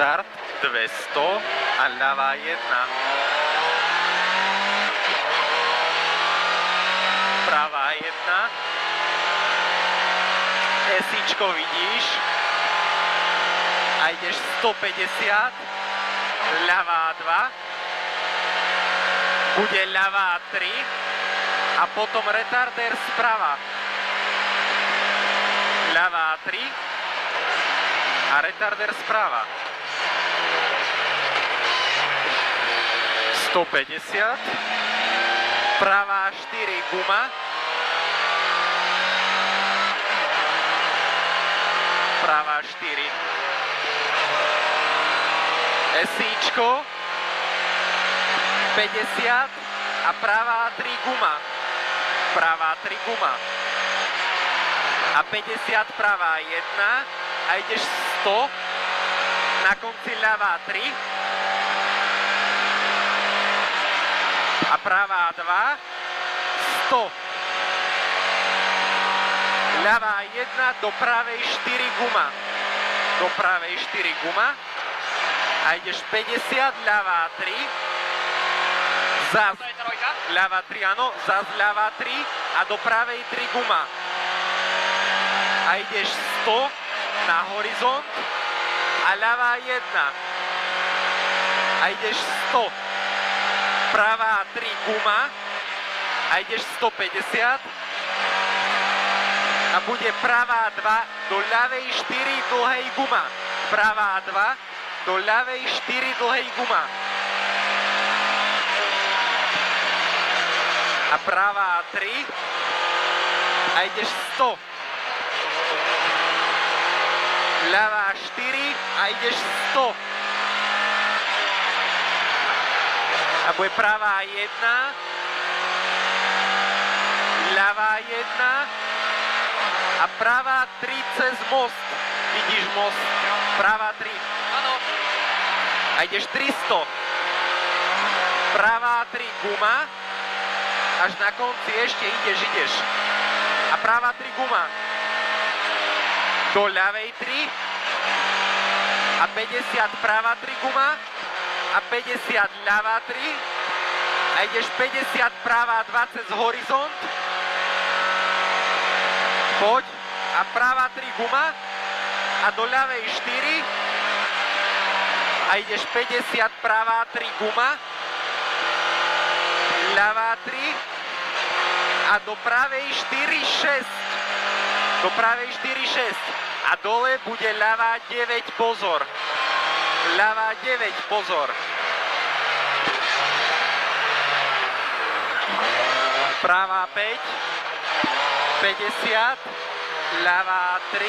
Štart 200 a ľavá 1. Pravá 1. Esíčko vidíš. A ideš 150. Ľavá 2. Bude ľavá 3. A potom retarder sprava. Ľavá 3. A retarder sprava. 150. Pravá 4 guma. Pravá 4. Esíčko. 50. A pravá 3 guma. Pravá 3 guma. A 50 pravá 1. A ideš 100. Na konci ľavá 3. A pravá 2, 100. Ľavá 1, do pravej 4 guma. Do pravej 4 guma. A ideš 50, ľavá 3. Zas, ľavá 3, áno, zas ľavá 3. A do pravej 3 guma. A ideš 100 na horizont. A ľavá 1. A ideš 100. Pravá 3 guma a ideš 150 a bude pravá 2 do ľavej 4 dlhej guma. Pravá 2 do ľavej 4 dlhej guma. A pravá 3 a ideš 100. Ľavá 4 a ideš 100. A bude pravá 1, ľavá 1 a pravá 3 cez most. Vidíš most? Pravá 3. Áno. A ideš 300. Pravá 3 guma. Až na konci ešte ideš. A pravá 3 guma. Do ľavej 3. A 50 pravá 3 guma. A 50 ľavá 3 a ideš 50 pravá 2 cez horizont. Poď. A pravá 3 guma a do ľavej 4 a ideš 50 pravá 3 guma, ľavá 3 a do pravej 4, 6. Do pravej 4, 6. A dole bude ľavá 9, pozor. Ľavá 9, pozor. Pravá 5, 50, ľavá 3.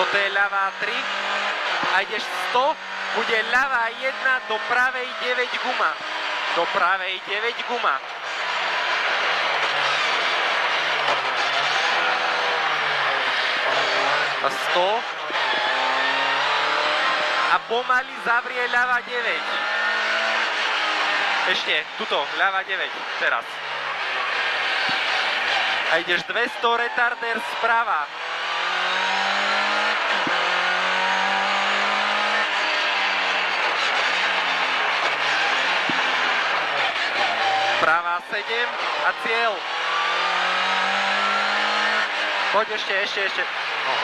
Toto je ľavá 3. A ideš 100, bude ľavá 1 do pravej 9 guma. Do pravej 9 guma. A 100. A pomaly zavrie ľava 9. Ešte, tuto, ľava 9, teraz. A ideš 200 retarder sprava. Pravá 7 a cieľ. Poď ešte. No.